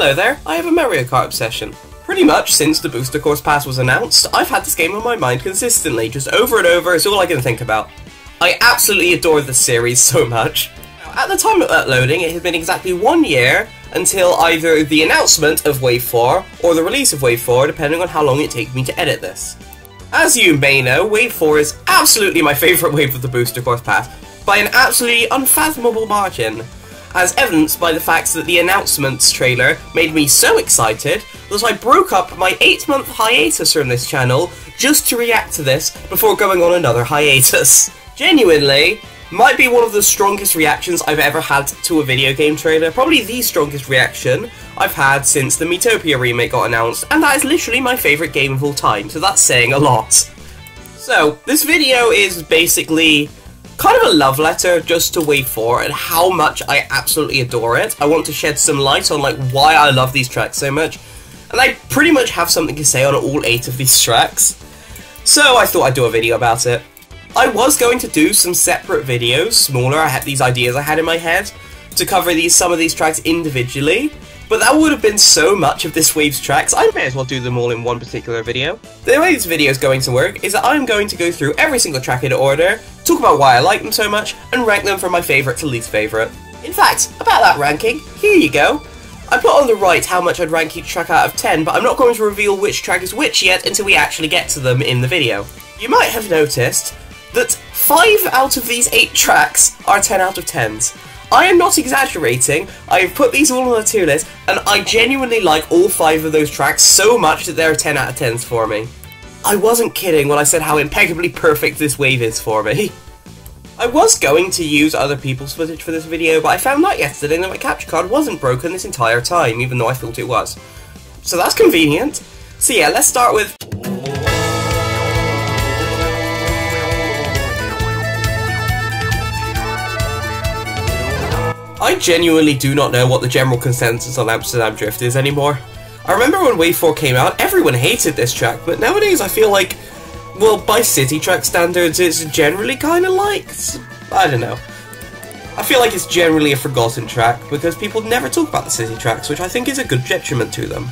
Hello there, I have a Mario Kart obsession. Pretty much since the Booster Course Pass was announced, I've had this game on my mind consistently, just over and over, it's all I can think about. I absolutely adore the series so much. At the time of uploading, it had been exactly 1 year until either the announcement of Wave 4 or the release of Wave 4, depending on how long it takes me to edit this. As you may know, Wave 4 is absolutely my favourite wave of the Booster Course Pass, by an absolutely unfathomable margin, as evidenced by the fact that the announcements trailer made me so excited that I broke up my 8-month hiatus from this channel just to react to this before going on another hiatus. Genuinely, might be one of the strongest reactions I've ever had to a video game trailer, probably the strongest reaction I've had since the Miitopia remake got announced, and that is literally my favourite game of all time, so that's saying a lot. So, this video is basically kind of a love letter just to Wave 4 and how much I absolutely adore it. I want to shed some light on why I love these tracks so much, and I pretty much have something to say on all 8 of these tracks, so I thought I'd do a video about it. I was going to do some separate videos, smaller, I had these ideas I had in my head, to cover some of these tracks individually, but that would have been so much of this wave's tracks, I may as well do them all in one particular video. The way this video is going to work is that I'm going to go through every single track in order, talk about why I like them so much, and rank them from my favourite to least favourite. In fact, about that ranking, here you go. I put on the right how much I'd rank each track out of 10, but I'm not going to reveal which track is which yet until we actually get to them in the video. You might have noticed that 5 out of these 8 tracks are 10 out of 10s. I am not exaggerating, I have put these all on a tier list, and I genuinely like all 5 of those tracks so much that they're 10 out of 10s for me. I wasn't kidding when I said how impeccably perfect this wave is for me. I was going to use other people's footage for this video, but I found out yesterday that my capture card wasn't broken this entire time, even though I thought it was. So that's convenient. So yeah, let's start with... I genuinely do not know what the general consensus on Amsterdam Drift is anymore. I remember when Wave 4 came out, everyone hated this track, but nowadays I feel like, well, by city track standards, it's generally kind of liked. I don't know. I feel like it's generally a forgotten track, because people never talk about the city tracks, which I think is a good detriment to them.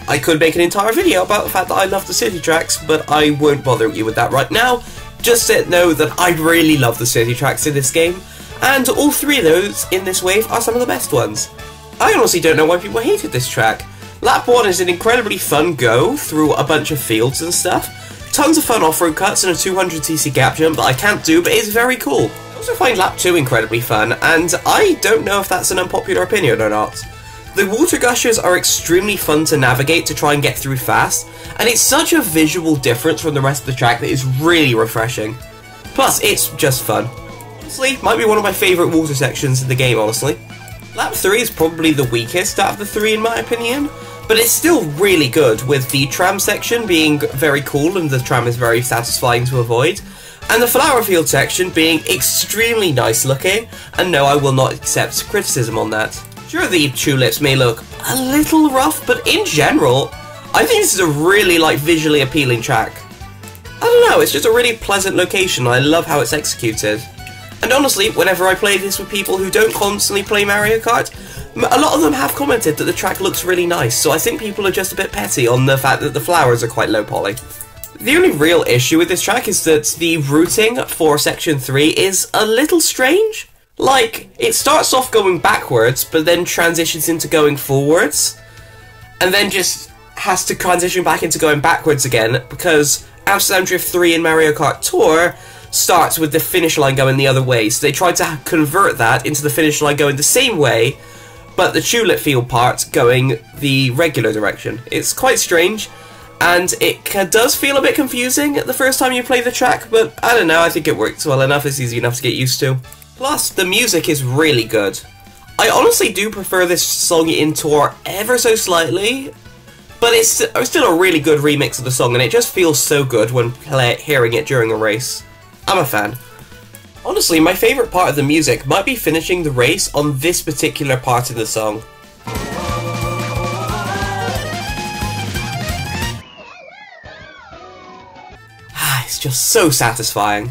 I could make an entire video about the fact that I love the city tracks, but I won't bother you with that right now. Just know that I really love the city tracks in this game, and all 3 of those in this wave are some of the best ones. I honestly don't know why people hated this track. Lap 1 is an incredibly fun go through a bunch of fields and stuff. Tons of fun off-road cuts and a 200cc gap jump that I can't do, but it's very cool. I also find Lap 2 incredibly fun, and I don't know if that's an unpopular opinion or not. The water gushers are extremely fun to navigate to try and get through fast, and it's such a visual difference from the rest of the track that is really refreshing. Plus, it's just fun. Honestly, might be one of my favourite water sections in the game, honestly. Lap 3 is probably the weakest out of the 3 in my opinion, but it's still really good, with the tram section being very cool and the tram is very satisfying to avoid, and the flower field section being extremely nice looking, and no, I will not accept criticism on that. Sure, the tulips may look a little rough, but in general, I think this is a really visually appealing track. I don't know, it's just a really pleasant location, and I love how it's executed. And honestly, whenever I play this with people who don't constantly play Mario Kart, a lot of them have commented that the track looks really nice, so I think people are just a bit petty on the fact that the flowers are quite low poly. The only real issue with this track is that the routing for Section 3 is a little strange. It starts off going backwards, but then transitions into going forwards, and then just has to transition back into going backwards again, because Amsterdam Drift 3 in Mario Kart Tour starts with the finish line going the other way, so they tried to convert that into the finish line going the same way, but the tulip field part going the regular direction. It's quite strange, and it does feel a bit confusing the first time you play the track, but I don't know, I think it works well enough, it's easy enough to get used to. Plus, the music is really good. I honestly do prefer this song in Tour ever so slightly, but it's still a really good remix of the song, and it just feels so good when hearing it during a race. I'm a fan. Honestly, my favourite part of the music might be finishing the race on this particular part in the song. It's just so satisfying.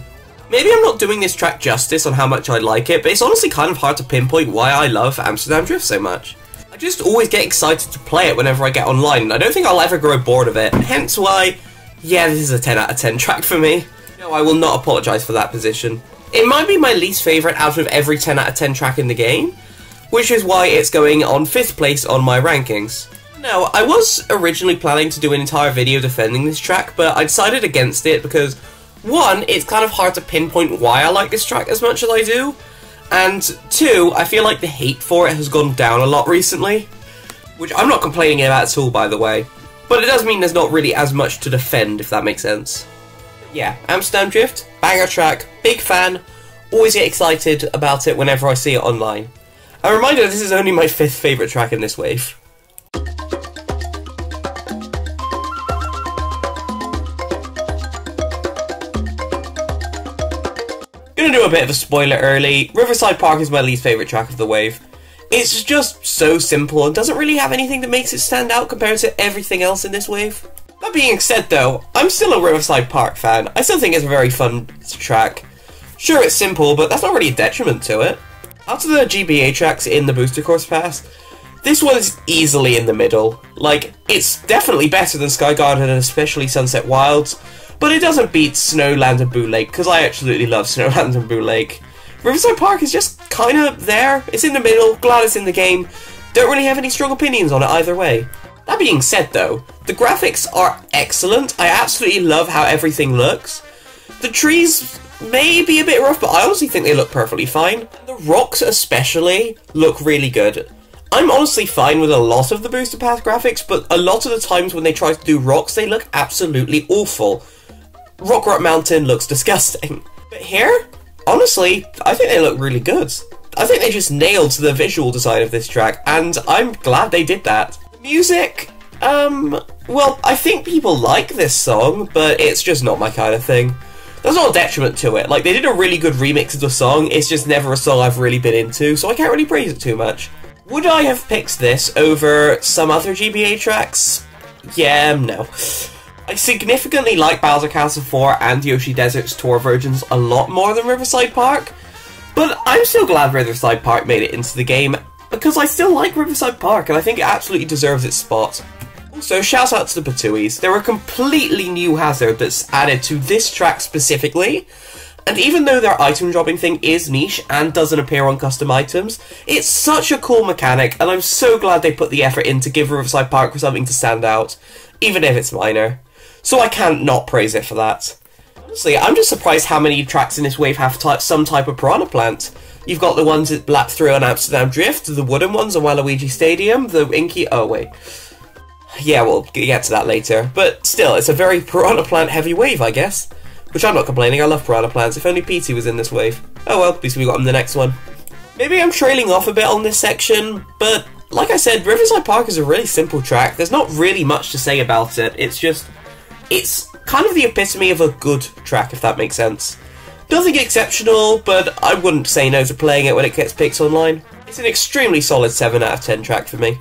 Maybe I'm not doing this track justice on how much I like it, but it's honestly kind of hard to pinpoint why I love Amsterdam Drift so much. I just always get excited to play it whenever I get online, and I don't think I'll ever grow bored of it, hence why, yeah, this is a 10 out of 10 track for me. No, I will not apologise for that position. It might be my least favourite out of every 10 out of 10 track in the game, which is why it's going on 5th place on my rankings. No, I was originally planning to do an entire video defending this track, but I decided against it because, one, it's kind of hard to pinpoint why I like this track as much as I do, and two, I feel like the hate for it has gone down a lot recently, which I'm not complaining about at all, by the way, but it does mean there's not really as much to defend, if that makes sense. Yeah, Amsterdam Drift, banger track, big fan, always get excited about it whenever I see it online. A reminder, this is only my 5th favourite track in this wave. Gonna do a bit of a spoiler early. Riverside Park is my least favourite track of the wave. It's just so simple and doesn't really have anything that makes it stand out compared to everything else in this wave. That being said though, I'm still a Riverside Park fan. I still think it's a very fun track. Sure, it's simple, but that's not really a detriment to it. Out of the GBA tracks in the Booster Course Pass, this one is easily in the middle. Like, it's definitely better than Sky Garden and especially Sunset Wilds, but it doesn't beat Snowland and Boo Lake, because I absolutely love Snowland and Boo Lake. Riverside Park is just kinda there, it's in the middle, glad it's in the game, don't really have any strong opinions on it either way. That being said though, the graphics are excellent, I absolutely love how everything looks. The trees may be a bit rough, but I honestly think they look perfectly fine. The rocks especially look really good. I'm honestly fine with a lot of the Booster Path graphics, but a lot of the times when they try to do rocks, they look absolutely awful. Rock Mountain looks disgusting. But here, honestly, I think they look really good. I think they just nailed the visual design of this track, and I'm glad they did that. The music, well, I think people like this song, but it's just not my kind of thing. There's no detriment to it. Like, they did a really good remix of the song, it's just never a song I've really been into, so I can't really praise it too much. Would I have picked this over some other GBA tracks? Yeah, no. I significantly like Bowser Castle 4 and Yoshi Desert's tour versions a lot more than Riverside Park, but I'm still glad Riverside Park made it into the game, because I still like Riverside Park and I think it absolutely deserves its spot. Also, shout out to the Patuis. They're a completely new hazard that's added to this track specifically, and even though their item dropping thing is niche and doesn't appear on custom items, it's such a cool mechanic, and I'm so glad they put the effort in to give Riverside Park something to stand out, even if it's minor. So I can't not praise it for that. Honestly, I'm just surprised how many tracks in this wave have some type of piranha plant. You've got the ones that lap through on Amsterdam Drift, the wooden ones on Waluigi Stadium, the inky... oh wait. Yeah, we'll get to that later. But still, it's a very piranha plant heavy wave, I guess. Which I'm not complaining, I love piranha plants. If only PT was in this wave. Oh well, at least we got him in the next one. Maybe I'm trailing off a bit on this section, but like I said, Riverside Park is a really simple track. There's not really much to say about it. It's kind of the epitome of a good track, if that makes sense. Nothing exceptional, but I wouldn't say no to playing it when it gets picked online. It's an extremely solid 7 out of 10 track for me.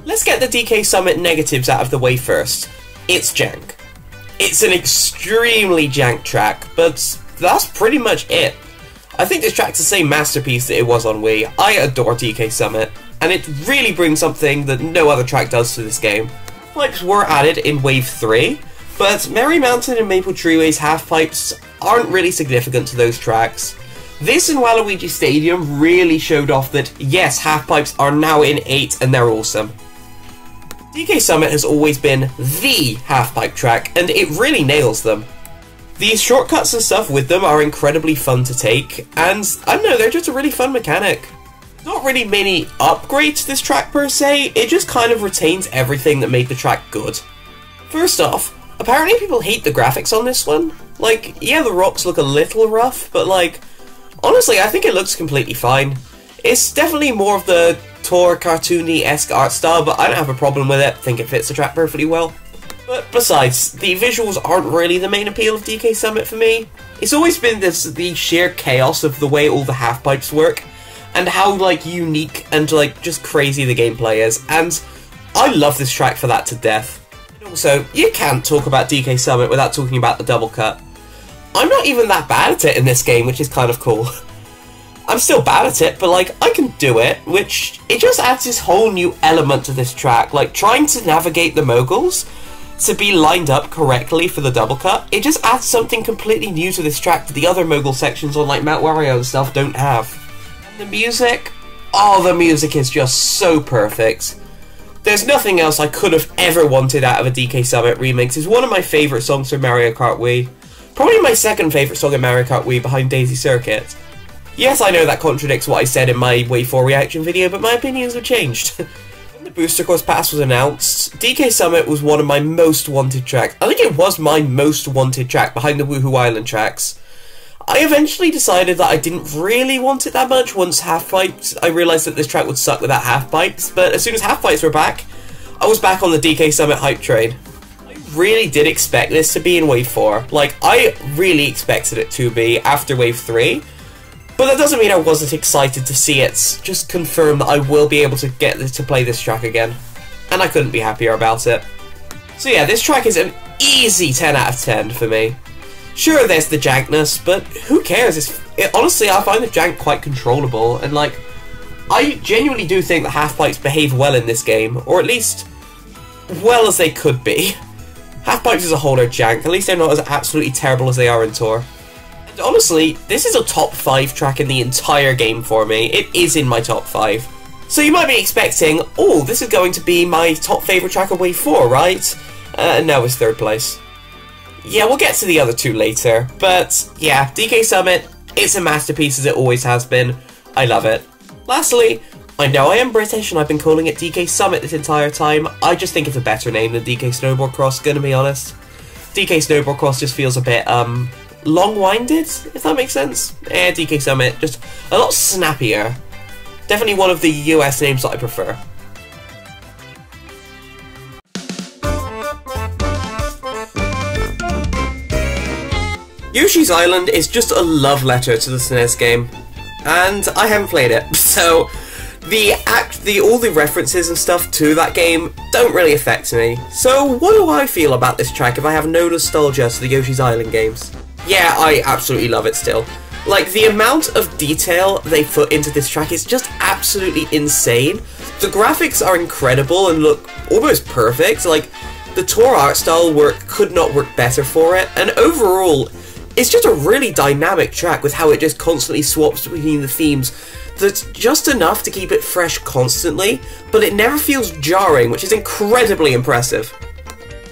Let's get the DK Summit negatives out of the way first. It's jank. It's an extremely jank track, but that's pretty much it. I think this track's the same masterpiece that it was on Wii. I adore DK Summit, and it really brings something that no other track does to this game. Pipes were added in Wave 3, but Merry Mountain and Maple Treeway's half-pipes aren't really significant to those tracks. This and Waluigi Stadium really showed off that, yes, half-pipes are now in 8 and they're awesome. DK Summit has always been the half-pipe track, and it really nails them. These shortcuts and stuff with them are incredibly fun to take, and I don't know, they're just a really fun mechanic. Not really many upgrades to this track per se, it just kind of retains everything that made the track good. First off, apparently people hate the graphics on this one. Like, yeah, the rocks look a little rough, but like, honestly, I think it looks completely fine. It's definitely more of the tour cartoony-esque art style, but I don't have a problem with it, I think it fits the track perfectly well. But besides, the visuals aren't really the main appeal of DK Summit for me. It's always been the sheer chaos of the way all the half-pipes work, and how, like, unique and, like, just crazy the gameplay is, and I love this track for that to death. Also, you can't talk about DK Summit without talking about the double cut. I'm not even that bad at it in this game, which is kind of cool. I'm still bad at it, but like, I can do it, which, it just adds this whole new element to this track. Like, trying to navigate the moguls to be lined up correctly for the double cut, it just adds something completely new to this track that the other mogul sections on like Mount Wario and stuff don't have. And the music, oh, the music is just so perfect. There's nothing else I could have ever wanted out of a DK Summit remix. It's one of my favourite songs from Mario Kart Wii. Probably my second favourite song in Mario Kart Wii behind Daisy Circuit. Yes, I know that contradicts what I said in my Wave 4 reaction video, but my opinions have changed. When the Booster Course Pass was announced, DK Summit was one of my most wanted tracks. I think it was my most wanted track behind the Woohoo Island tracks. I eventually decided that I didn't really want it that much once Half Pipes. I realised that this track would suck without Half Pipes, but as soon as Half Pipes were back, I was back on the DK Summit hype train. I really did expect this to be in Wave 4. Like, I really expected it to be after Wave 3. But that doesn't mean I wasn't excited to see it just confirm that I will be able to get to play this track again. And I couldn't be happier about it. So yeah, this track is an easy 10 out of 10 for me. Sure, there's the jankness, but who cares? Honestly, I find the jank quite controllable, and like, I genuinely do think that Half-Pipes behave well in this game, or at least, well as they could be. Half-Pipes as a whole are jank, at least they're not as absolutely terrible as they are in Tour. And honestly, this is a top 5 track in the entire game for me. It is in my top 5. So you might be expecting, oh, this is going to be my top favourite track of Wave 4, right? No, it's 3rd place. Yeah, we'll get to the other 2 later, but yeah, DK Summit, it's a masterpiece as it always has been. I love it. Lastly, I know I am British and I've been calling it DK Summit this entire time. I just think it's a better name than DK Snowboard Cross, gonna be honest. DK Snowboard Cross just feels a bit, long-winded, if that makes sense. DK Summit, just a lot snappier. Definitely one of the US names that I prefer. Yoshi's Island is just a love letter to the SNES game, and I haven't played it, so all the references and stuff to that game don't really affect me. So what do I feel about this track if I have no nostalgia to the Yoshi's Island games? Yeah, I absolutely love it still. Like, the amount of detail they put into this track is just absolutely insane. The graphics are incredible and look almost perfect. Like, the Tour art style could not work better for it, and overall, it's just a really dynamic track with how it just constantly swaps between the themes. That's just enough to keep it fresh constantly, but it never feels jarring, which is incredibly impressive.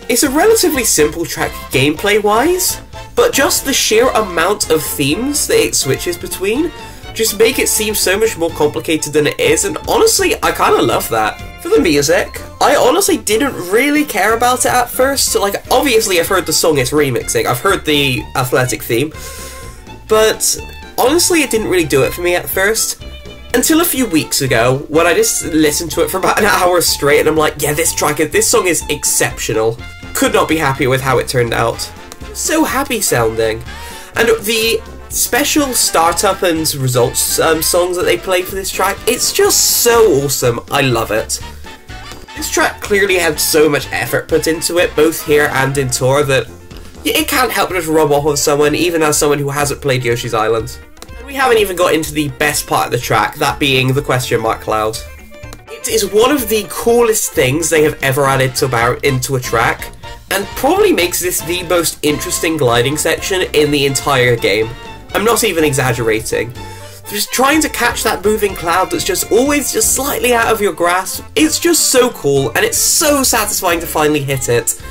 It's a relatively simple track gameplay-wise, but just the sheer amount of themes that it switches between just make it seem so much more complicated than it is, and honestly, I kind of love that. For the music, I honestly didn't really care about it at first. Like, obviously I've heard the song it's remixing, I've heard the athletic theme, but honestly it didn't really do it for me at first. Until a few weeks ago, when I just listened to it for about an hour straight, and I'm like, yeah, this song is exceptional. Could not be happier with how it turned out. So happy sounding. And the special startup and results songs that they play for this track, it's just so awesome. I love it. This track clearly had so much effort put into it, both here and in Tour, that it can't help but just rub off on someone, even as someone who hasn't played Yoshi's Island. And we haven't even got into the best part of the track, that being the question mark cloud. It is one of the coolest things they have ever added into a track, and probably makes this the most interesting gliding section in the entire game. I'm not even exaggerating. Just trying to catch that moving cloud that's just always just slightly out of your grasp, it's just so cool, and it's so satisfying to finally hit it.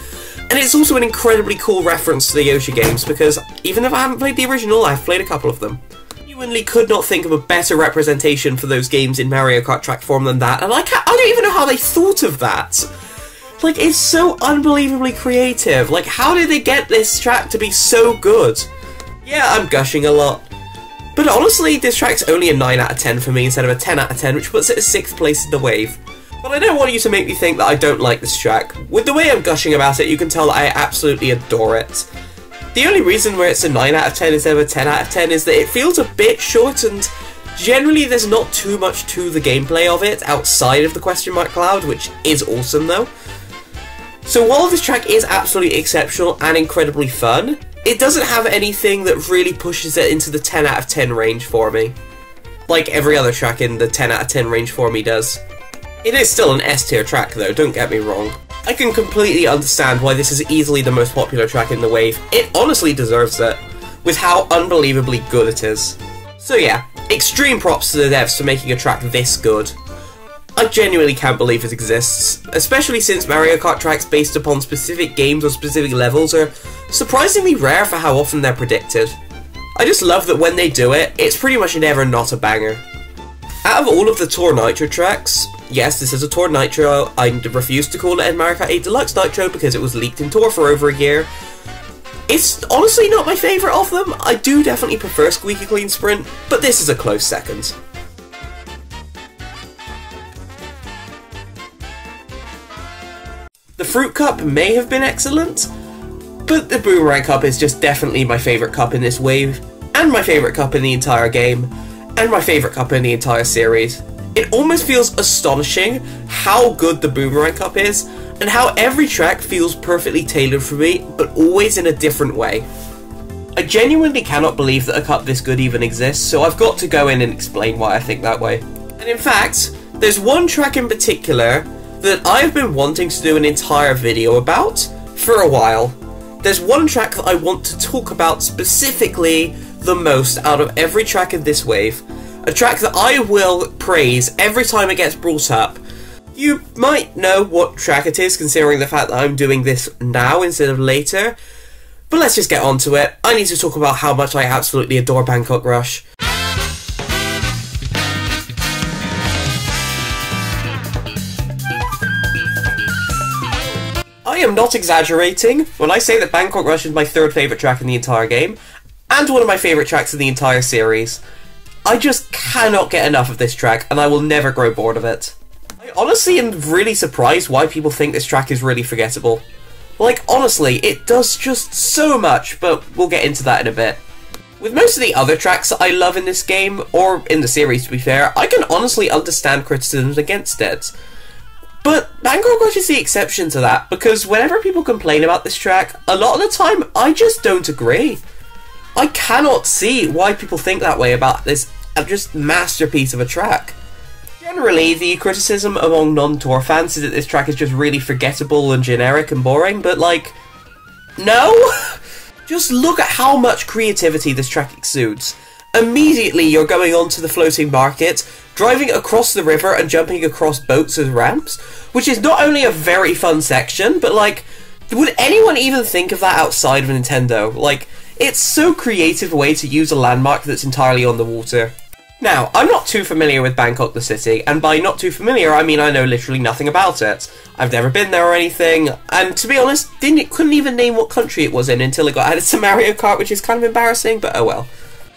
And it's also an incredibly cool reference to the Yoshi games, because even if I haven't played the original, I've played a couple of them. I genuinely could not think of a better representation for those games in Mario Kart track form than that, and I don't even know how they thought of that. Like, it's so unbelievably creative. Like, how did they get this track to be so good? Yeah, I'm gushing a lot. But honestly, this track's only a 9 out of 10 for me instead of a 10 out of 10, which puts it at 6th place in the wave. But I don't want you to make me think that I don't like this track. With the way I'm gushing about it, you can tell that I absolutely adore it. The only reason where it's a 9 out of 10 instead of a 10 out of 10 is that it feels a bit short, and generally there's not too much to the gameplay of it outside of the question mark cloud, which is awesome though. So while this track is absolutely exceptional and incredibly fun, it doesn't have anything that really pushes it into the 10 out of 10 range for me. Like every other track in the 10 out of 10 range for me does. It is still an S tier track though, don't get me wrong. I can completely understand why this is easily the most popular track in the wave. It honestly deserves it, with how unbelievably good it is. So yeah, extreme props to the devs for making a track this good. I genuinely can't believe it exists, especially since Mario Kart tracks based upon specific games or specific levels are surprisingly rare for how often they're predicted. I just love that when they do it, it's pretty much never not a banger. Out of all of the Tour Nitro tracks, yes, this is a Tour Nitro, I refuse to call it Mario Kart 8 Deluxe Nitro because it was leaked in Tour for over a year. It's honestly not my favourite of them. I do definitely prefer Squeaky Clean Sprint, but this is a close second. The Fruit Cup may have been excellent, but the Boomerang Cup is just definitely my favourite cup in this wave, and my favourite cup in the entire game, and my favourite cup in the entire series. It almost feels astonishing how good the Boomerang Cup is, and how every track feels perfectly tailored for me, but always in a different way. I genuinely cannot believe that a cup this good even exists, so I've got to go in and explain why I think that way. And in fact, there's one track in particular that I've been wanting to do an entire video about for a while. There's one track that I want to talk about specifically the most out of every track in this wave. A track that I will praise every time it gets brought up. You might know what track it is, considering the fact that I'm doing this now instead of later. But let's just get on to it. I need to talk about how much I absolutely adore Bangkok Rush. I am not exaggerating when I say that Bangkok Rush is my third favourite track in the entire game, and one of my favourite tracks in the entire series. I just cannot get enough of this track, and I will never grow bored of it. I honestly am really surprised why people think this track is really forgettable. Like, honestly, it does just so much, but we'll get into that in a bit. With most of the other tracks that I love in this game, or in the series to be fair, I can honestly understand criticisms against it. But Bangkok Rush is the exception to that, because whenever people complain about this track, a lot of the time, I just don't agree. I cannot see why people think that way about this just masterpiece of a track. Generally, the criticism among non-Tour fans is that this track is just really forgettable and generic and boring, but like, no! Just look at how much creativity this track exudes. Immediately you're going onto the floating market, driving across the river and jumping across boats as ramps, which is not only a very fun section, but like, would anyone even think of that outside of Nintendo? Like, it's so creative a way to use a landmark that's entirely on the water. Now, I'm not too familiar with Bangkok the city, and by not too familiar, I mean I know literally nothing about it. I've never been there or anything, and to be honest, couldn't even name what country it was in until it got added to Mario Kart, which is kind of embarrassing, but oh well.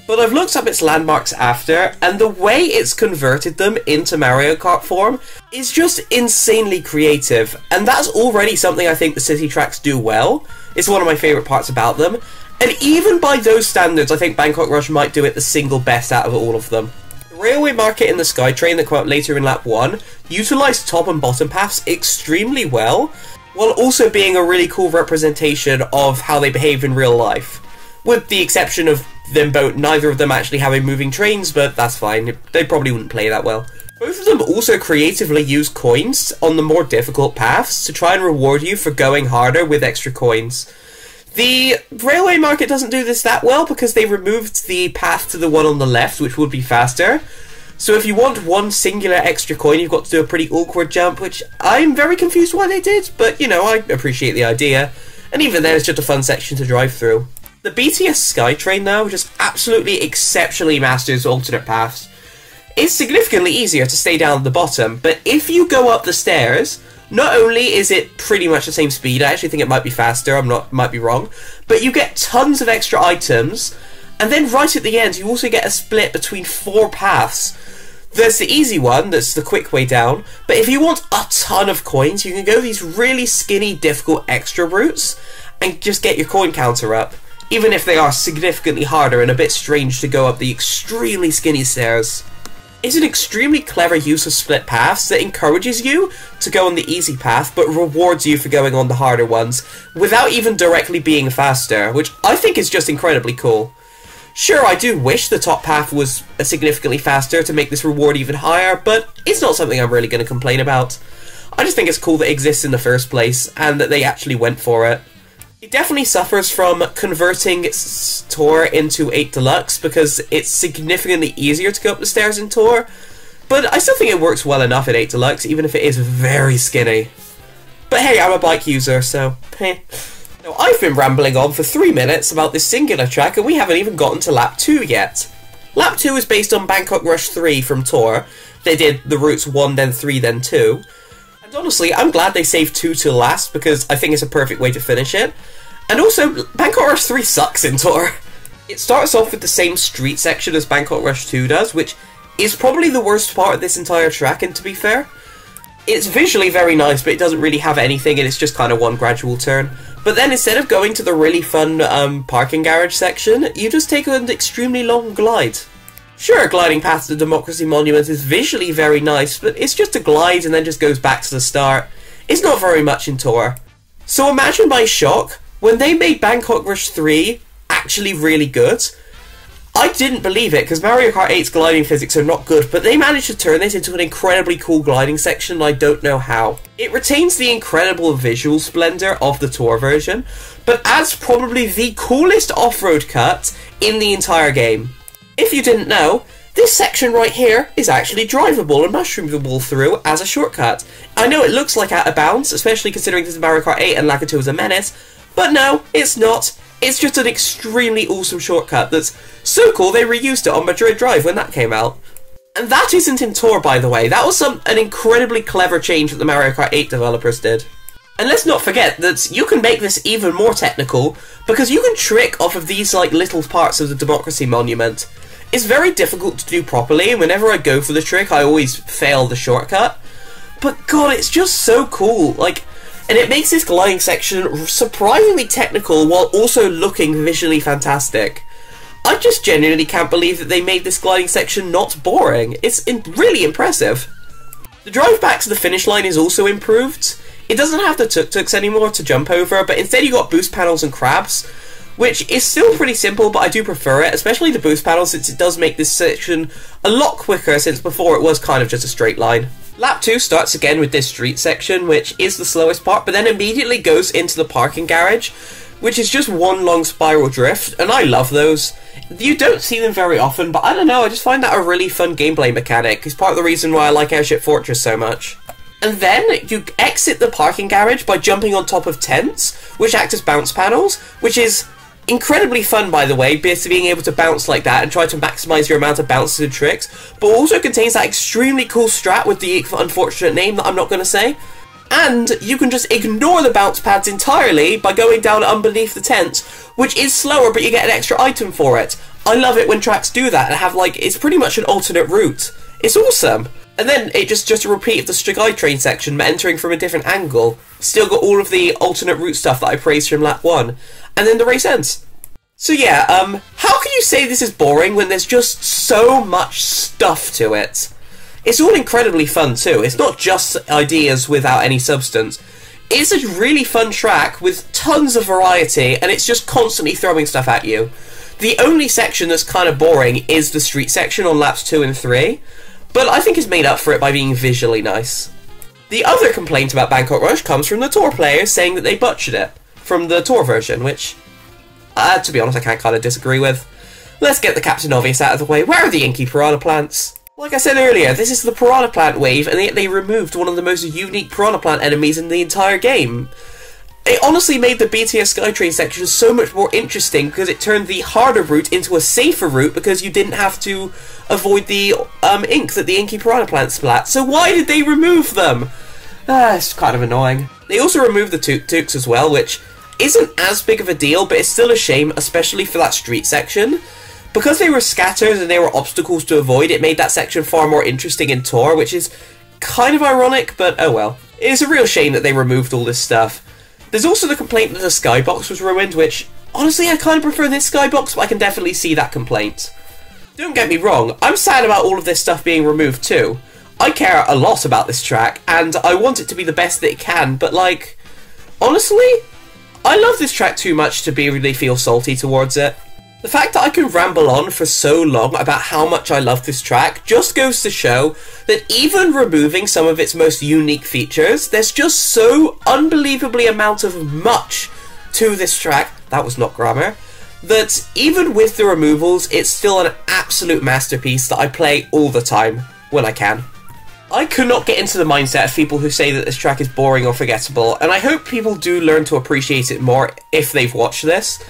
But I've looked up its landmarks after, and the way it's converted them into Mario Kart form is just insanely creative, and that's already something I think the city tracks do well. It's one of my favourite parts about them. And even by those standards, I think Bangkok Rush might do it the single best out of all of them. The railway market and the Skytrain that come up later in lap 1 utilise top and bottom paths extremely well, while also being a really cool representation of how they behave in real life. With the exception of neither of them actually having moving trains, but that's fine, they probably wouldn't play that well. Both of them also creatively use coins on the more difficult paths to try and reward you for going harder with extra coins. The railway market doesn't do this that well because they removed the path to the one on the left, which would be faster. So if you want one singular extra coin, you've got to do a pretty awkward jump, which I'm very confused why they did, but you know, I appreciate the idea. And even then, it's just a fun section to drive through. The BTS Skytrain, though, just absolutely exceptionally masters alternate paths. It's significantly easier to stay down at the bottom, but if you go up the stairs, not only is it pretty much the same speed, I actually think it might be faster, might be wrong, but you get tons of extra items, and then right at the end you also get a split between 4 paths. There's the easy one, that's the quick way down, but if you want a ton of coins, you can go these really skinny, difficult extra routes, and just get your coin counter up, even if they are significantly harder and a bit strange to go up the extremely skinny stairs. is an extremely clever use of split paths that encourages you to go on the easy path, but rewards you for going on the harder ones, without even directly being faster, which I think is just incredibly cool. Sure, I do wish the top path was significantly faster to make this reward even higher, but it's not something I'm really going to complain about. I just think it's cool that it exists in the first place, and that they actually went for it. It definitely suffers from converting Tour into 8 Deluxe, because it's significantly easier to go up the stairs in Tour, but I still think it works well enough in 8 Deluxe, even if it is very skinny. But hey, I'm a bike user, so heh. Now, I've been rambling on for 3 minutes about this singular track, and we haven't even gotten to Lap 2 yet. Lap 2 is based on Bangkok Rush 3 from Tour. They did the routes 1, then 3, then 2. And honestly, I'm glad they saved 2 till last, because I think it's a perfect way to finish it. And also, Bangkok Rush 3 sucks in Tour. It starts off with the same street section as Bangkok Rush 2 does, which is probably the worst part of this entire track, and to be fair, it's visually very nice, but it doesn't really have anything, and it's just kind of one gradual turn. But then instead of going to the really fun parking garage section, you just take an extremely long glide. Sure, gliding past the Democracy Monument is visually very nice, but it's just a glide and then just goes back to the start. It's not very much in Tour. So imagine my shock when they made Bangkok Rush 3 actually really good. I didn't believe it, because Mario Kart 8's gliding physics are not good, but they managed to turn this into an incredibly cool gliding section, and I don't know how. It retains the incredible visual splendor of the Tour version, but adds probably the coolest off-road cut in the entire game. If you didn't know, this section right here is actually drivable and mushroomable through as a shortcut. I know it looks like out of bounds, especially considering this is Mario Kart 8 and Lakitu is a menace, but no, it's not. It's just an extremely awesome shortcut that's so cool they reused it on Madrid Drive when that came out. And that isn't in Tour, by the way. That was an incredibly clever change that the Mario Kart 8 developers did. And let's not forget that you can make this even more technical, because you can trick off of these like little parts of the Democracy Monument. It's very difficult to do properly, and whenever I go for the trick I always fail the shortcut. But god, it's just so cool. And it makes this gliding section surprisingly technical while also looking visually fantastic. I just genuinely can't believe that they made this gliding section not boring. It's really impressive. The drive back to the finish line is also improved. It doesn't have the tuk-tuks anymore to jump over, but instead you got boost panels and crabs, which is still pretty simple, but I do prefer it, especially the boost panels, since it does make this section a lot quicker, since before it was kind of just a straight line. Lap 2 starts again with this street section, which is the slowest part, but then immediately goes into the parking garage, which is just one long spiral drift, and I love those. You don't see them very often, but I don't know, I just find that a really fun gameplay mechanic. It's part of the reason why I like Airship Fortress so much. And then you exit the parking garage by jumping on top of tents, which act as bounce panels, which is incredibly fun, by the way, being able to bounce like that and try to maximise your amount of bounces and tricks, but also contains that extremely cool strat with the unfortunate name that I'm not going to say. And you can just ignore the bounce pads entirely by going down underneath the tent, which is slower, but you get an extra item for it. I love it when tracks do that and have, it's pretty much an alternate route. It's awesome. And then it just a repeat of the SkyTrain section, but entering from a different angle. Still got all of the alternate route stuff that I praised from lap 1. And then the race ends. So yeah, how can you say this is boring when there's just so much stuff to it? It's all incredibly fun too. It's not just ideas without any substance. It's a really fun track with tons of variety, and it's just constantly throwing stuff at you. The only section that's kind of boring is the street section on laps 2 and 3, but I think it's made up for it by being visually nice. The other complaint about Bangkok Rush comes from the Tour players saying that they butchered it from the Tour version, which, to be honest, I can't kind of disagree with. Let's get the Captain Obvious out of the way. Where are the inky piranha plants? Like I said earlier, this is the piranha plant wave, and yet they removed one of the most unique piranha plant enemies in the entire game. It honestly made the BTS SkyTrain section so much more interesting because it turned the harder route into a safer route because you didn't have to avoid the ink that the inky piranha plant splat. So why did they remove them? It's kind of annoying. They also removed the tuk-tuks as well, which isn't as big of a deal, but it's still a shame, especially for that street section. Because they were scattered and they were obstacles to avoid, it made that section far more interesting in Tour, which is kind of ironic, but oh well. It is a real shame that they removed all this stuff. There's also the complaint that the skybox was ruined, which, honestly, I kind of prefer this skybox, but I can definitely see that complaint. Don't get me wrong, I'm sad about all of this stuff being removed too. I care a lot about this track, and I want it to be the best that it can, but like, honestly, I love this track too much to really feel salty towards it. The fact that I can ramble on for so long about how much I love this track just goes to show that even removing some of its most unique features, there's just so unbelievably amount of much to this track, that was not grammar, that even with the removals, it's still an absolute masterpiece that I play all the time, when I can. I could not get into the mindset of people who say that this track is boring or forgettable, and I hope people do learn to appreciate it more if they've watched this.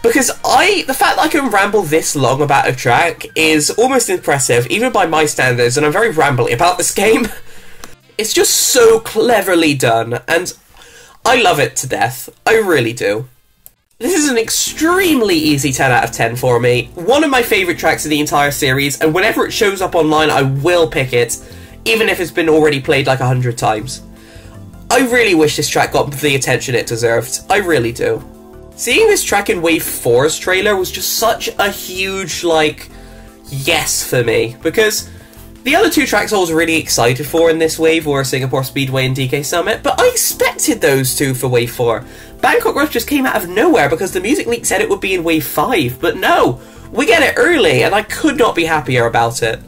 Because the fact that I can ramble this long about a track is almost impressive, even by my standards, and I'm very rambly about this game. It's just so cleverly done, and I love it to death. I really do. This is an extremely easy 10 out of 10 for me. One of my favourite tracks in the entire series, and whenever it shows up online, I will pick it, even if it's been already played like 100 times. I really wish this track got the attention it deserved. I really do. Seeing this track in Wave 4's trailer was just such a huge, like, yes for me, because the other two tracks I was really excited for in this wave were Singapore Speedway and DK Summit, but I expected those two for Wave 4. Bangkok Rush just came out of nowhere because the music leak said it would be in Wave 5, but no, we get it early, and I could not be happier about it.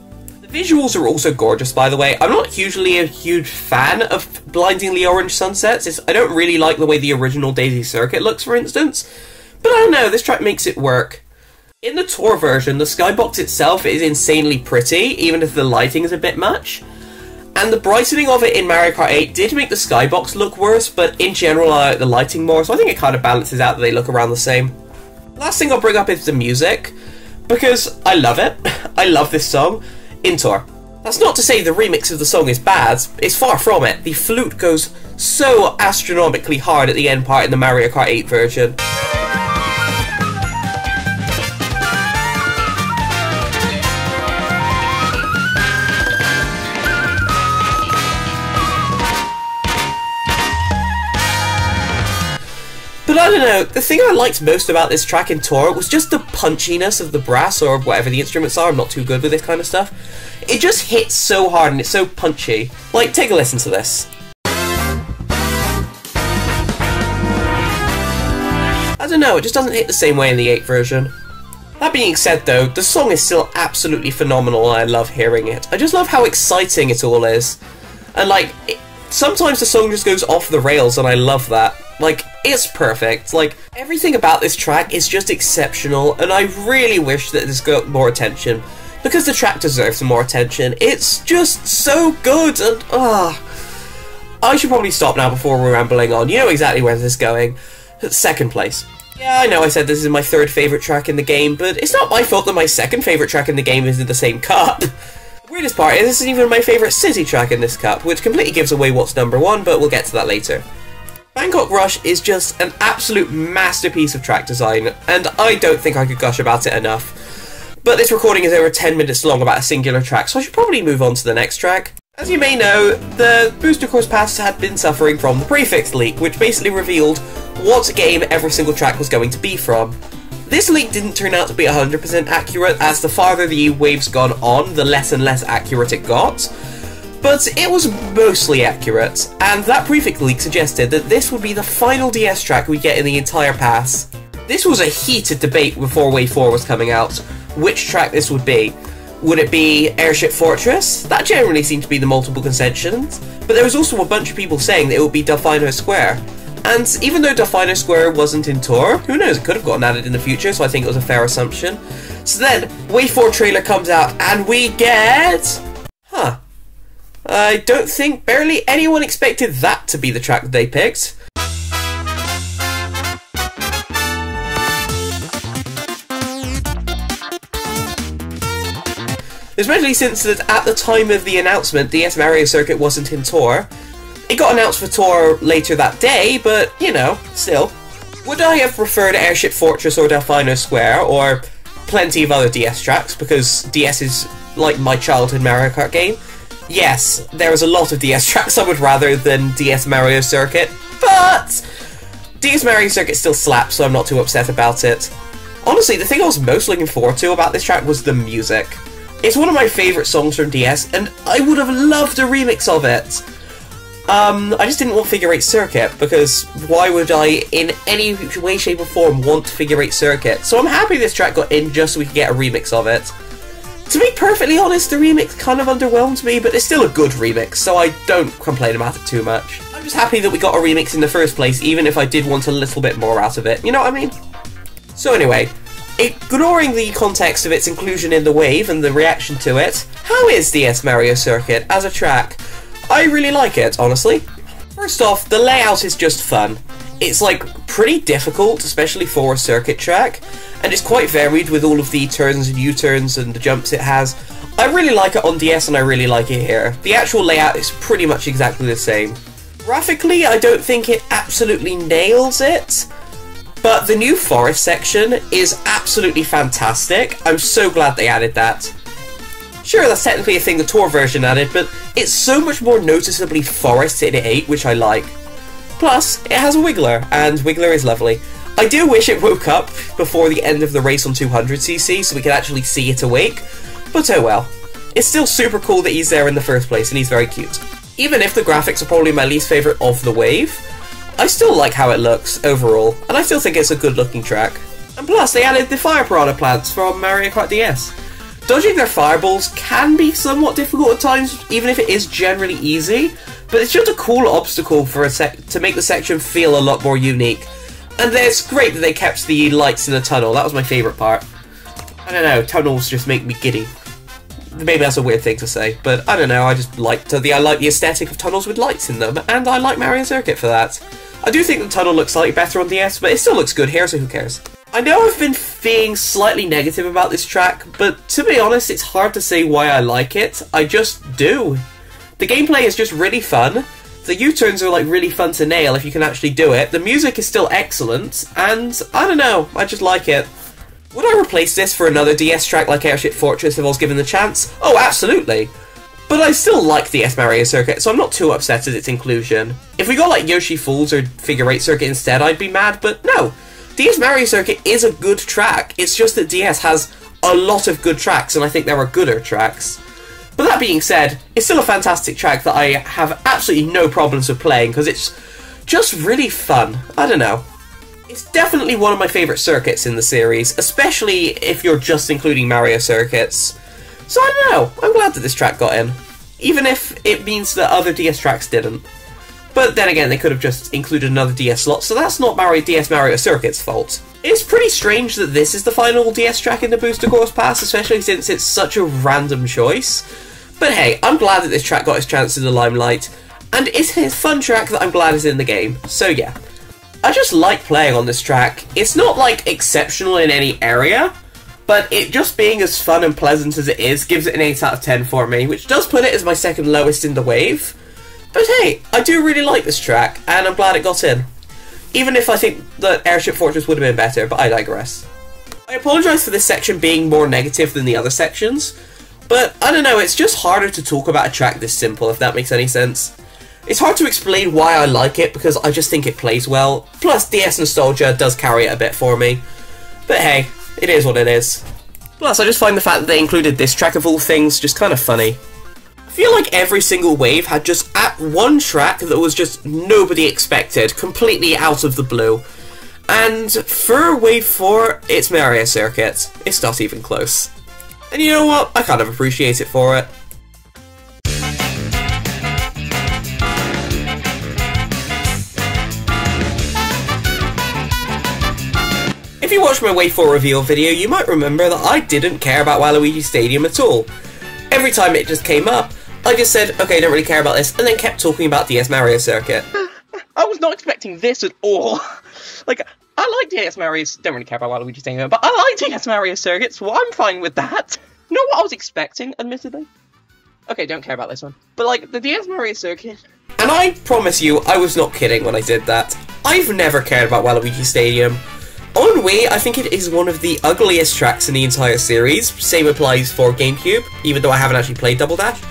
The visuals are also gorgeous, by the way. I'm not usually a huge fan of blindingly orange sunsets. I don't really like the way the original Daisy Circuit looks, for instance. But I don't know, this track makes it work. In the tour version, the skybox itself is insanely pretty, even if the lighting is a bit much. And the brightening of it in Mario Kart 8 did make the skybox look worse, but in general I like the lighting more, so I think it kind of balances out that they look around the same. Last thing I'll bring up is the music, because I love it. I love this song. In tour. That's not to say the remix of the song is bad, it's far from it. The flute goes so astronomically hard at the end part in the Mario Kart 8 version. But I don't know, the thing I liked most about this track in tour was just the punchiness of the brass, or whatever the instruments are. I'm not too good with this kind of stuff. It just hits so hard and it's so punchy. Like, take a listen to this. I don't know, it just doesn't hit the same way in the 8 version. That being said though, the song is still absolutely phenomenal and I love hearing it. I just love how exciting it all is. And like, sometimes the song just goes off the rails and I love that. Like, it's perfect. Like, everything about this track is just exceptional, and I really wish that this got more attention, because the track deserves some more attention. It's just so good, and I should probably stop now before we're rambling on. You know exactly where this is going. Second place. Yeah, I know I said this is my third favourite track in the game, but it's not my fault that my second favourite track in the game is in the same cup. The weirdest part is this isn't even my favourite city track in this cup, which completely gives away what's number one, but we'll get to that later. Bangkok Rush is just an absolute masterpiece of track design, and I don't think I could gush about it enough. But this recording is over 10 minutes long about a singular track, so I should probably move on to the next track. As you may know, the Booster Course Pass had been suffering from the prefix leak, which basically revealed what game every single track was going to be from. This leak didn't turn out to be 100% accurate, as the farther the wave's gone on, the less and less accurate it got. But it was mostly accurate, and that prefix leak suggested that this would be the final DS track we get in the entire pass. This was a heated debate before Wave 4 was coming out, which track this would be. Would it be Airship Fortress? That generally seemed to be the multiple consensus, but there was also a bunch of people saying that it would be Delfino Square. And even though Delfino Square wasn't in tour, who knows, it could have gotten added in the future, so I think it was a fair assumption. So then, Wave 4 trailer comes out, and we get... I don't think barely anyone expected that to be the track that they picked. Especially since that at the time of the announcement, DS Mario Circuit wasn't in tour. It got announced for tour later that day, but, you know, still. Would I have preferred Airship Fortress or Delfino Square, or plenty of other DS tracks, because DS is like my childhood Mario Kart game? Yes, there was a lot of DS tracks I would rather than DS Mario Circuit, but DS Mario Circuit still slaps, so I'm not too upset about it. honestly, the thing I was most looking forward to about this track was the music. It's one of my favourite songs from DS, and I would have loved a remix of it. I just didn't want Figure 8 Circuit, because why would I, in any way, shape or form, want Figure 8 Circuit? So I'm happy this track got in just so we could get a remix of it. To be perfectly honest, the remix kind of underwhelmed me, but it's still a good remix, so I don't complain about it too much. I'm just happy that we got a remix in the first place, even if I did want a little bit more out of it, you know what I mean? So anyway, ignoring the context of its inclusion in the wave and the reaction to it, how is DS Mario Circuit as a track? I really like it, honestly. First off, the layout is just fun. It's like pretty difficult, especially for a circuit track, and it's quite varied with all of the turns and U-turns and the jumps it has. I really like it on DS and I really like it here. The actual layout is pretty much exactly the same. Graphically, I don't think it absolutely nails it, but the new forest section is absolutely fantastic. I'm so glad they added that. Sure, that's technically a thing the tour version added, but it's so much more noticeably forest in 8, which I like. Plus, it has a Wiggler, and Wiggler is lovely. I do wish it woke up before the end of the race on 200cc so we could actually see it awake, but oh well. It's still super cool that he's there in the first place, and he's very cute. Even if the graphics are probably my least favourite of the wave, I still like how it looks overall, and I still think it's a good looking track. And plus, they added the Fire Piranha plants from Mario Kart DS. Dodging their fireballs can be somewhat difficult at times, even if it is generally easy, but it's just a cool obstacle for to make the section feel a lot more unique. And it's great that they kept the lights in the tunnel. That was my favourite part. I don't know, tunnels just make me giddy. Maybe that's a weird thing to say, but I don't know, I like the aesthetic of tunnels with lights in them, and I like Mario Circuit for that. I do think the tunnel looks slightly better on DS, but it still looks good here, so who cares? I know I've been being slightly negative about this track, but to be honest, it's hard to say why I like it. I just do. The gameplay is just really fun. The U-turns are like really fun to nail if you can actually do it. The music is still excellent, and I don't know, I just like it. Would I replace this for another DS track like Airship Fortress if I was given the chance? Oh, absolutely. But I still like DS Mario Circuit, so I'm not too upset at its inclusion. If we got like Yoshi Falls or Figure 8 Circuit instead, I'd be mad, but no. DS Mario Circuit is a good track, it's just that DS has a lot of good tracks, and I think there are gooder tracks. But that being said, it's still a fantastic track that I have absolutely no problems with playing, because it's just really fun. I don't know. It's definitely one of my favourite circuits in the series, especially if you're just including Mario circuits. So I don't know, I'm glad that this track got in, even if it means that other DS tracks didn't. But then again, they could have just included another DS slot, so that's not DS Mario Circuit's fault. It's pretty strange that this is the final DS track in the Booster Course Pass, especially since it's such a random choice. But hey, I'm glad that this track got its chance in the limelight, and it's a fun track that I'm glad is in the game, so yeah. I just like playing on this track. It's not like exceptional in any area, but it just being as fun and pleasant as it is gives it an 8 out of 10 for me, which does put it as my second lowest in the wave. But hey, I do really like this track, and I'm glad it got in. Even if I think that Airship Fortress would have been better, but I digress. I apologise for this section being more negative than the other sections, but I don't know, it's just harder to talk about a track this simple, if that makes any sense. It's hard to explain why I like it, because I just think it plays well, plus DS nostalgia does carry it a bit for me. But hey, it is what it is. Plus, I just find the fact that they included this track of all things just kind of funny. I feel like every single wave had just one track that was just nobody expected, completely out of the blue. And for Wave 4, it's Mario Circuit. It's not even close. And you know what? I kind of appreciate it for it. If you watched my Wave 4 reveal video, you might remember that I didn't care about Waluigi Stadium at all. Every time it just came up, I just said, okay, I don't really care about this, and then kept talking about DS Mario Circuit. I was not expecting this at all. Like, I like DS Mario, don't really care about Waluigi Stadium, but I like DS Mario Circuit, so I'm fine with that. You know what I was expecting, admittedly? Okay, don't care about this one. But like, the DS Mario Circuit... And I promise you, I was not kidding when I did that. I've never cared about Waluigi Stadium. On Wii, I think it is one of the ugliest tracks in the entire series. Same applies for GameCube, even though I haven't actually played Double Dash.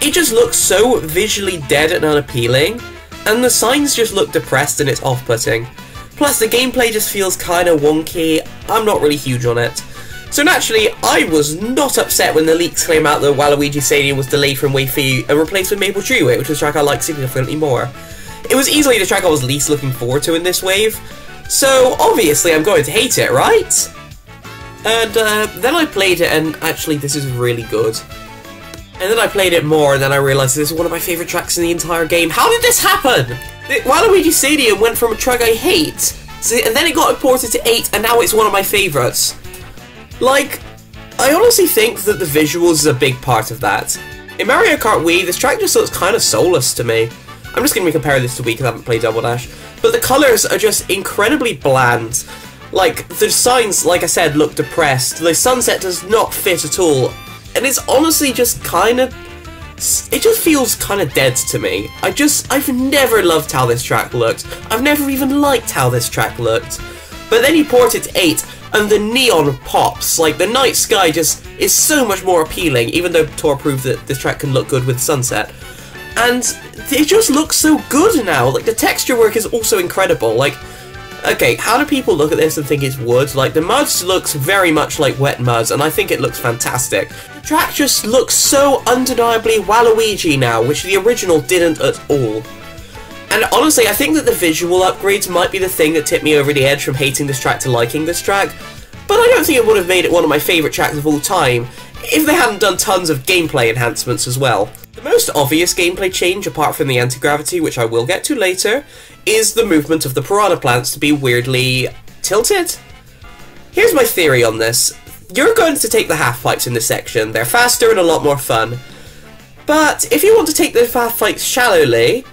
It just looks so visually dead and unappealing, and the signs just look depressed and it's off-putting. Plus the gameplay just feels kinda wonky, I'm not really huge on it. So naturally, I was not upset when the leaks came out that Waluigi Stadium was delayed from Wave 3 and replaced with Maple Treeway, which was a track I liked significantly more. It was easily the track I was least looking forward to in this wave, so obviously I'm going to hate it, right? And then I played it and actually this is really good. And then I played it more and then I realised this is one of my favourite tracks in the entire game. How did this happen? Waluigi Stadium went from a track I hate, and then it got ported to 8 and now it's one of my favourites. Like, I honestly think that the visuals is a big part of that. In Mario Kart Wii, this track just looks kind of soulless to me. I'm just going to compare this to Wii because I haven't played Double Dash. But the colours are just incredibly bland. Like, the designs, like I said, look depressed. The sunset does not fit at all. And it's honestly just kind of... it just feels kind of dead to me. I've never loved how this track looked. I've never even liked how this track looked. But then you port it to 8, and the neon pops. Like, the night sky just is so much more appealing, even though Tor proved that this track can look good with sunset. And it just looks so good now. Like, the texture work is also incredible. Like, okay, how do people look at this and think it's wood? Like, the mud looks very much like wet mud, and I think it looks fantastic. The track just looks so undeniably Waluigi now, which the original didn't at all. And honestly, I think that the visual upgrades might be the thing that tipped me over the edge from hating this track to liking this track, but I don't think it would have made it one of my favourite tracks of all time if they hadn't done tons of gameplay enhancements as well. The most obvious gameplay change, apart from the anti-gravity, which I will get to later, is the movement of the piranha plants to be weirdly tilted. Here's my theory on this. You're going to take the half-pipes in this section. They're faster and a lot more fun. But if you want to take the half-pipes shallowly,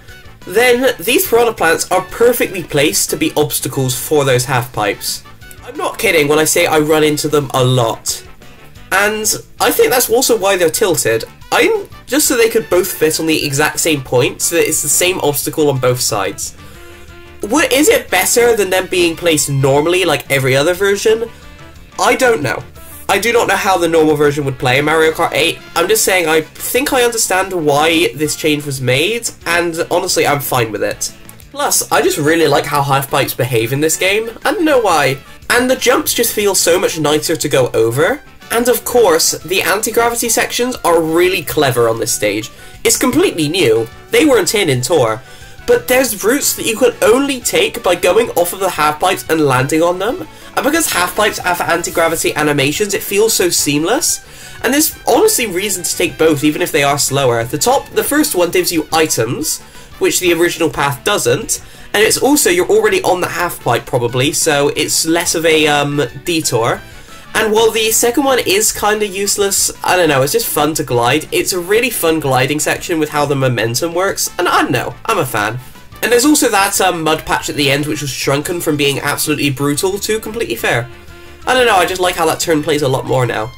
then these piranha plants are perfectly placed to be obstacles for those half-pipes. I'm not kidding when I say I run into them a lot. And I think that's also why they're tilted. Just so they could both fit on the exact same point, so that it's the same obstacle on both sides. Is it better than them being placed normally like every other version? I don't know. I do not know how the normal version would play in Mario Kart 8. I'm just saying I think I understand why this change was made, and honestly I'm fine with it. Plus, I just really like how half-pipes behave in this game. I don't know why. And the jumps just feel so much nicer to go over. And of course, the anti-gravity sections are really clever on this stage. It's completely new. They weren't in Tor. But there's routes that you can only take by going off of the half-pipes and landing on them. And because half-pipes have anti-gravity animations, it feels so seamless. And there's honestly reason to take both, even if they are slower. The first one gives you items, which the original path doesn't. And it's also, you're already on the half-pipe probably, so it's less of a detour. And while the second one is kind of useless, I don't know, it's just fun to glide. It's a really fun gliding section with how the momentum works, and I don't know, I'm a fan. And there's also that mud patch at the end which was shrunken from being absolutely brutal to completely fair. I don't know, I just like how that turn plays a lot more now.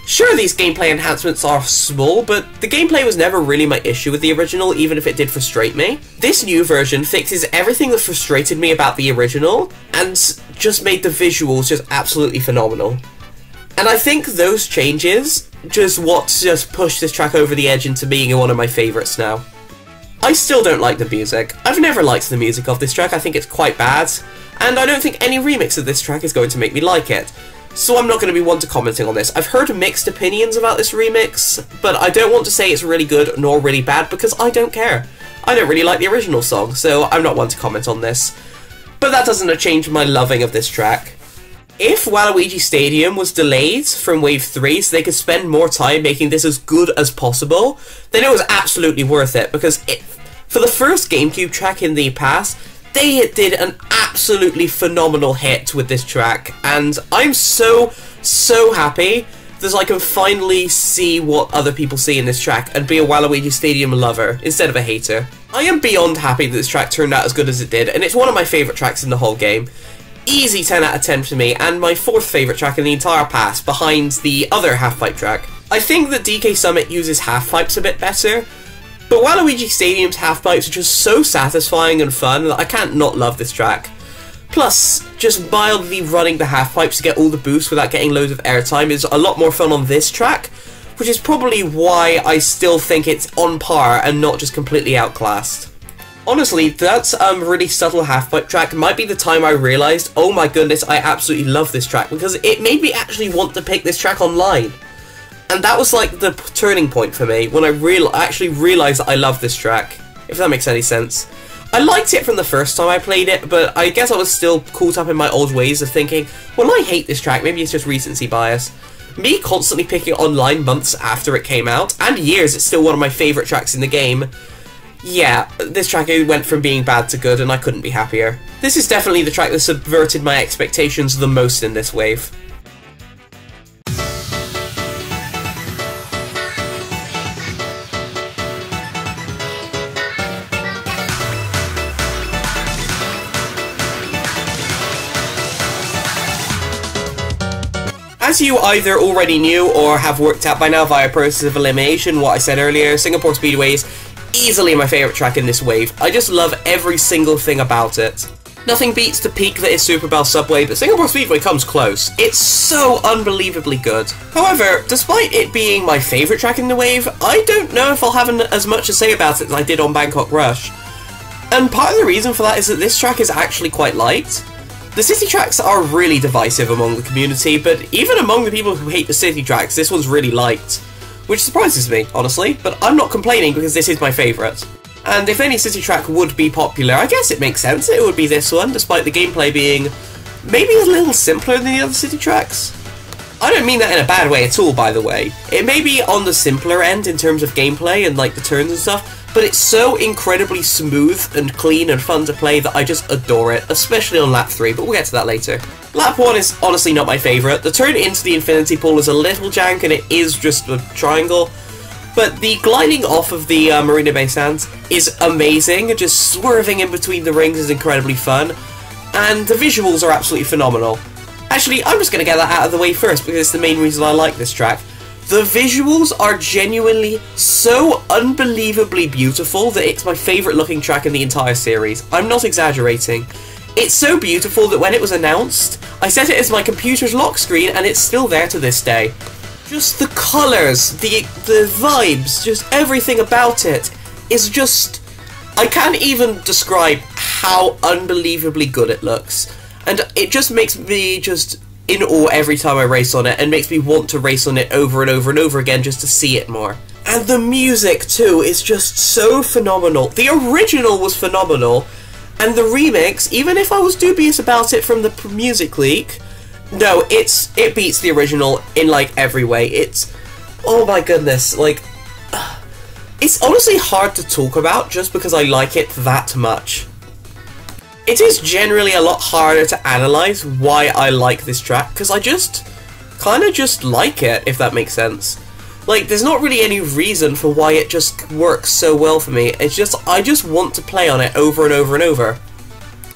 Sure, these gameplay enhancements are small, but the gameplay was never really my issue with the original, even if it did frustrate me. This new version fixes everything that frustrated me about the original, and just made the visuals just absolutely phenomenal. And I think those changes just pushed this track over the edge into being one of my favourites now. I still don't like the music. I've never liked the music of this track, I think it's quite bad, and I don't think any remix of this track is going to make me like it. So I'm not going to be one to commenting on this. I've heard mixed opinions about this remix, but I don't want to say it's really good nor really bad because I don't care. I don't really like the original song, so I'm not one to comment on this. But that doesn't change my loving of this track. If Waluigi Stadium was delayed from Wave 3 so they could spend more time making this as good as possible, then it was absolutely worth it, because for the first GameCube track in the past, they did an absolutely phenomenal hit with this track, and I'm so happy that I can finally see what other people see in this track and be a Waluigi Stadium lover instead of a hater. I am beyond happy that this track turned out as good as it did, and it's one of my favourite tracks in the whole game. Easy 10 out of 10 for me, and my fourth favourite track in the entire pass, behind the other half-pipe track. I think that DK Summit uses half-pipes a bit better, but Waluigi Stadium's half-pipes are just so satisfying and fun that I can't not love this track. Plus, just mildly running the half-pipes to get all the boosts without getting loads of airtime is a lot more fun on this track, which is probably why I still think it's on par and not just completely outclassed. Honestly, that really subtle half-pipe track might be the time I realised, oh my goodness, I absolutely love this track, because it made me actually want to pick this track online. And that was like the turning point for me, when I actually realised that I love this track, if that makes any sense. I liked it from the first time I played it, but I guess I was still caught up in my old ways of thinking, well, I hate this track, maybe it's just recency bias. Me constantly picking it online months after it came out, and years, it's still one of my favourite tracks in the game. Yeah, this track went from being bad to good, and I couldn't be happier. This is definitely the track that subverted my expectations the most in this wave. As you either already knew or have worked out by now via process of elimination what I said earlier, Singapore Speedway is easily my favourite track in this wave. I just love every single thing about it. Nothing beats the peak that is Super Bell Subway, but Singapore Speedway comes close. It's so unbelievably good. However, despite it being my favourite track in the wave, I don't know if I'll have as much to say about it as I did on Bangkok Rush. And part of the reason for that is that this track is actually quite light. The city tracks are really divisive among the community, but even among the people who hate the city tracks, this one's really light. Which surprises me, honestly, but I'm not complaining because this is my favourite. And if any city track would be popular, I guess it makes sense it would be this one, despite the gameplay being maybe a little simpler than the other city tracks. I don't mean that in a bad way at all, by the way. It may be on the simpler end in terms of gameplay and like the turns and stuff, but it's so incredibly smooth and clean and fun to play that I just adore it, especially on lap 3, but we'll get to that later. Lap 1 is honestly not my favourite. The turn into the infinity pool is a little jank and it is just a triangle, but the gliding off of the Marina Bay Sands is amazing. Just swerving in between the rings is incredibly fun, and the visuals are absolutely phenomenal. Actually, I'm just going to get that out of the way first because it's the main reason I like this track. The visuals are genuinely so unbelievably beautiful that it's my favourite looking track in the entire series. I'm not exaggerating. It's so beautiful that when it was announced, I set it as my computer's lock screen and it's still there to this day. Just the colours, the vibes, just everything about it is just... I can't even describe how unbelievably good it looks. And it just makes me just in awe every time I race on it, and makes me want to race on it over and over and over again just to see it more. And the music too is just so phenomenal. The original was phenomenal, and the remix, even if I was dubious about it from the music leak, no, it beats the original in like every way. It's, oh my goodness, like, it's honestly hard to talk about just because I like it that much. It is generally a lot harder to analyse why I like this track, because I just kind of just like it, if that makes sense. Like, there's not really any reason for why it just works so well for me. It's just, I just want to play on it over and over and over.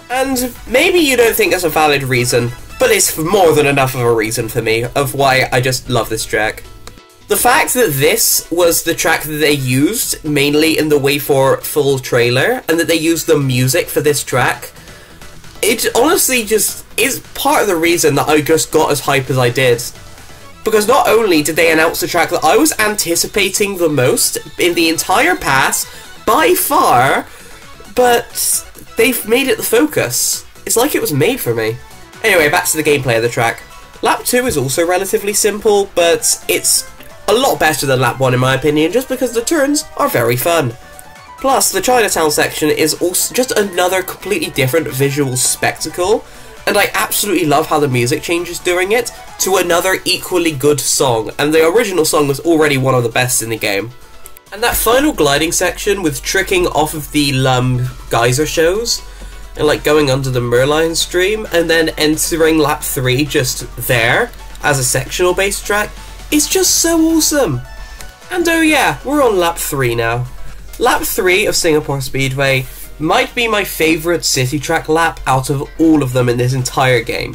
And maybe you don't think that's a valid reason, but it's more than enough of a reason for me of why I just love this track. The fact that this was the track that they used mainly in the Wave 4 full trailer, and that they used the music for this track, it honestly just is part of the reason that I just got as hype as I did. Because not only did they announce the track that I was anticipating the most in the entire pass, by far, but they've made it the focus. It's like it was made for me. Anyway, back to the gameplay of the track. Lap 2 is also relatively simple, but it's a lot better than lap 1 in my opinion, just because the turns are very fun. Plus, the Chinatown section is also just another completely different visual spectacle, and I absolutely love how the music changes during it to another equally good song, and the original song was already one of the best in the game. And that final gliding section with tricking off of the geyser shows, and like going under the Merlion stream, and then entering lap 3 just there, as a sectional based track, it's just so awesome! And oh yeah, we're on lap 3 now. Lap 3 of Singapore Speedway might be my favourite city track lap out of all of them in this entire game.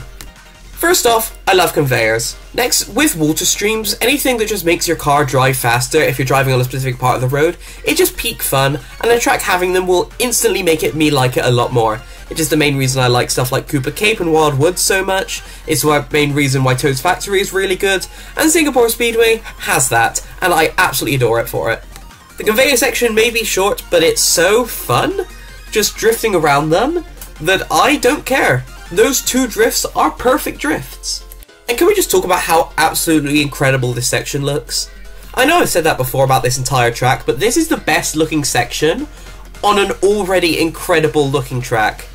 First off, I love conveyors. Next, with water streams, anything that just makes your car drive faster if you're driving on a specific part of the road, it's just peak fun, and a track having them will instantly make me like it a lot more. It is the main reason I like stuff like Cooper Cape and Wild Woods so much. It's the main reason why Toad's Factory is really good, and Singapore Speedway has that, and I absolutely adore it for it. The conveyor section may be short, but it's so fun. just drifting around them that I don't care. Those two drifts are perfect drifts. And can we just talk about how absolutely incredible this section looks? I know I've said that before about this entire track, but this is the best looking section on an already incredible looking track.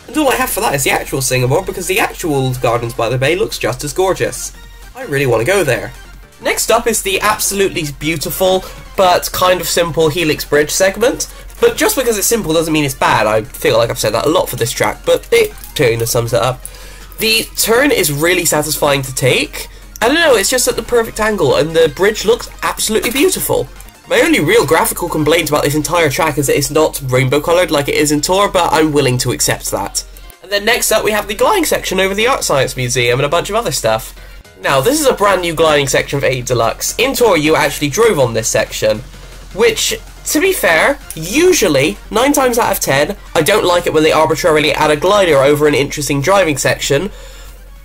And all I have for that is the actual Singapore, because the actual Gardens by the Bay looks just as gorgeous. I really want to go there. Next up is the absolutely beautiful, but kind of simple Helix Bridge segment. But just because it's simple doesn't mean it's bad. I feel like I've said that a lot for this track, but it totally sums it up. The turn is really satisfying to take. I don't know, it's just at the perfect angle, and the bridge looks absolutely beautiful. My only real graphical complaint about this entire track is that it's not rainbow coloured like it is in Tour, but I'm willing to accept that. And then next up we have the gliding section over the Art Science Museum and a bunch of other stuff. Now, this is a brand new gliding section for 8 Deluxe. In Tour, you actually drove on this section, which, to be fair, usually, 9 times out of 10, I don't like it when they arbitrarily add a glider over an interesting driving section,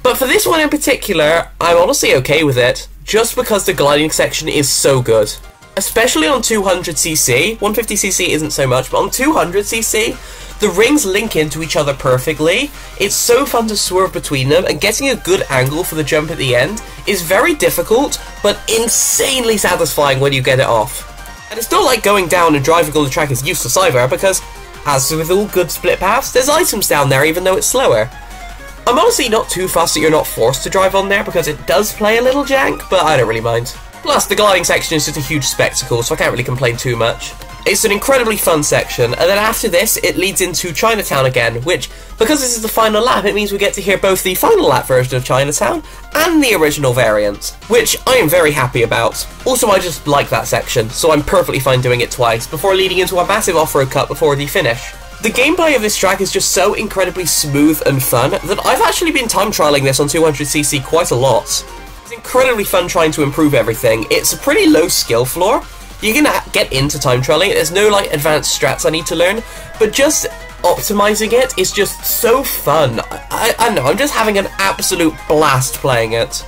but for this one in particular, I'm honestly okay with it, just because the gliding section is so good. Especially on 200cc, 150cc isn't so much, but on 200cc, the rings link into each other perfectly. It's so fun to swerve between them, and getting a good angle for the jump at the end is very difficult, but insanely satisfying when you get it off. And it's not like going down and driving on the track is useless either, because, as with all good split paths, there's items down there even though it's slower. I'm honestly not too fussed that you're not forced to drive on there, because it does play a little jank, but I don't really mind. Plus, the gliding section is just a huge spectacle, so I can't really complain too much. It's an incredibly fun section, and then after this, it leads into Chinatown again, which, because this is the final lap, it means we get to hear both the final lap version of Chinatown and the original variant, which I am very happy about. Also, I just like that section, so I'm perfectly fine doing it twice, before leading into a massive off-road cut before the finish. The gameplay of this track is just so incredibly smooth and fun that I've actually been time trialing this on 200cc quite a lot. It's incredibly fun trying to improve everything. It's a pretty low skill floor. You can get into time trialing. There's no like advanced strats I need to learn, but just optimizing it is just so fun. I don't know, I'm just having an absolute blast playing it.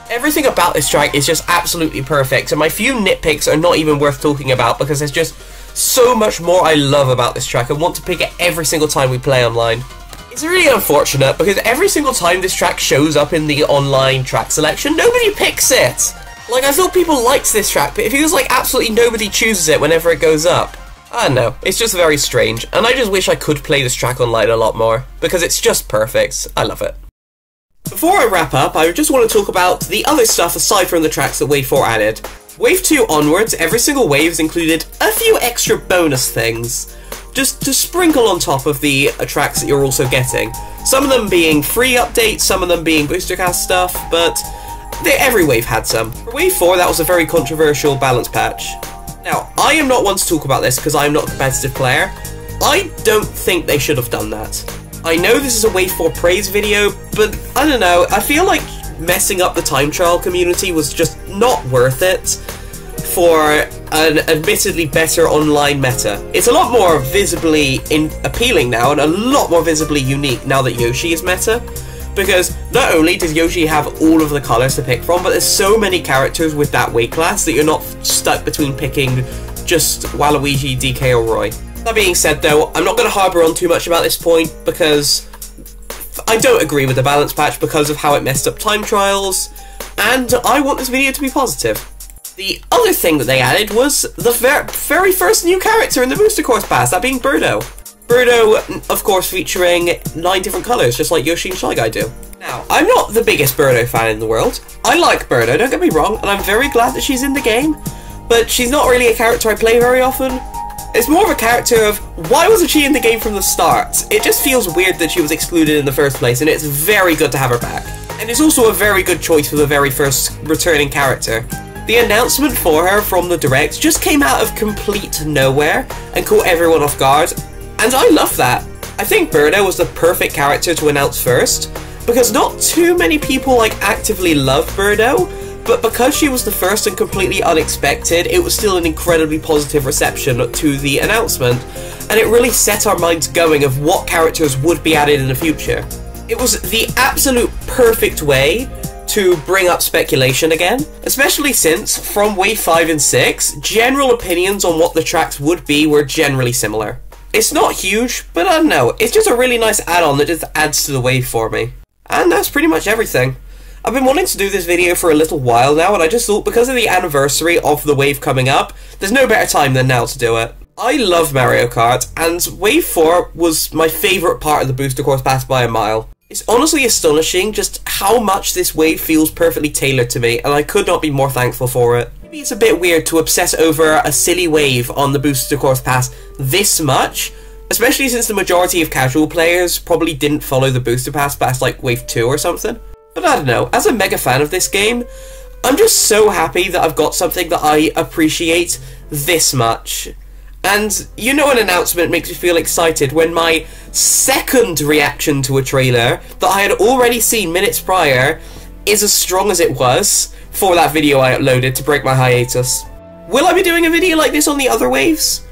Everything about this track is just absolutely perfect, and my few nitpicks are not even worth talking about because there's just so much more I love about this track and want to pick it every single time we play online. It's really unfortunate because every single time this track shows up in the online track selection, nobody picks it! Like, I thought people liked this track, but it feels like absolutely nobody chooses it whenever it goes up. I don't know, it's just very strange, and I just wish I could play this track online a lot more, because it's just perfect. I love it. Before I wrap up, I just want to talk about the other stuff aside from the tracks that Wave 4 added. Wave 2 onwards, every single wave has included a few extra bonus things, just to sprinkle on top of the tracks that you're also getting. Some of them being free updates, some of them being boostercast stuff, but every wave had some. For Wave 4, that was a very controversial balance patch. Now, I am not one to talk about this because I am not a competitive player. I don't think they should have done that. I know this is a Wave 4 praise video, but I don't know, I feel like messing up the time trial community was just not worth it for an admittedly better online meta. It's a lot more visibly appealing now and a lot more visibly unique now that Yoshi is meta, because not only does Yoshi have all of the colours to pick from, but there's so many characters with that weight class that you're not stuck between picking just Waluigi, DK or Roy. That being said though, I'm not going to harbour on too much about this point because I don't agree with the balance patch because of how it messed up time trials, and I want this video to be positive. The other thing that they added was the very first new character in the Booster Course Pass, that being Birdo. Birdo, of course, featuring 9 different colours, just like Yoshi and Shy Guy do. Now, I'm not the biggest Birdo fan in the world. I like Birdo, don't get me wrong, and I'm very glad that she's in the game, but she's not really a character I play very often. It's more of a character of, why wasn't she in the game from the start? It just feels weird that she was excluded in the first place, and it's very good to have her back. And it's also a very good choice for the very first returning character. The announcement for her from the Direct just came out of complete nowhere and caught everyone off guard, and I love that. I think Birdo was the perfect character to announce first, because not too many people actively love Birdo, but because she was the first and completely unexpected, it was still an incredibly positive reception to the announcement, and it really set our minds going of what characters would be added in the future. It was the absolute perfect way to bring up speculation again, especially since, from Wave 5 and 6, general opinions on what the tracks would be were generally similar. It's not huge, but I don't know, it's just a really nice add-on that just adds to the wave for me. And that's pretty much everything. I've been wanting to do this video for a little while now, and I just thought because of the anniversary of the wave coming up, there's no better time than now to do it. I love Mario Kart, and Wave 4 was my favourite part of the Booster Course Pass by a mile. It's honestly astonishing just how much this wave feels perfectly tailored to me, and I could not be more thankful for it. Maybe it's a bit weird to obsess over a silly wave on the Booster Course Pass this much, especially since the majority of casual players probably didn't follow the Booster Pass past like Wave 2 or something. But I don't know, as a mega fan of this game, I'm just so happy that I've got something that I appreciate this much. And you know, an announcement makes me feel excited when my second reaction to a trailer that I had already seen minutes prior is as strong as it was for that video I uploaded to break my hiatus. Will I be doing a video like this on the other waves?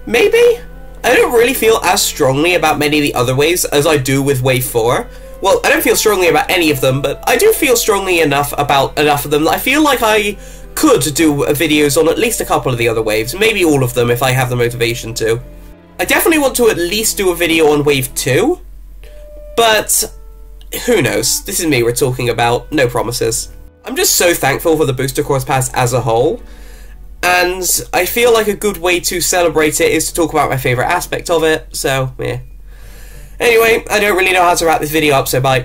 Maybe? I don't really feel as strongly about many of the other waves as I do with Wave 4. Well, I don't feel strongly about any of them, but I do feel strongly enough about enough of them that I feel like I could do videos on at least a couple of the other waves, maybe all of them if I have the motivation to. I definitely want to at least do a video on Wave 2, but who knows, this is me we're talking about, no promises. I'm just so thankful for the Booster Course Pass as a whole, and I feel like a good way to celebrate it is to talk about my favourite aspect of it, so yeah. Anyway, I don't really know how to wrap this video up, so bye.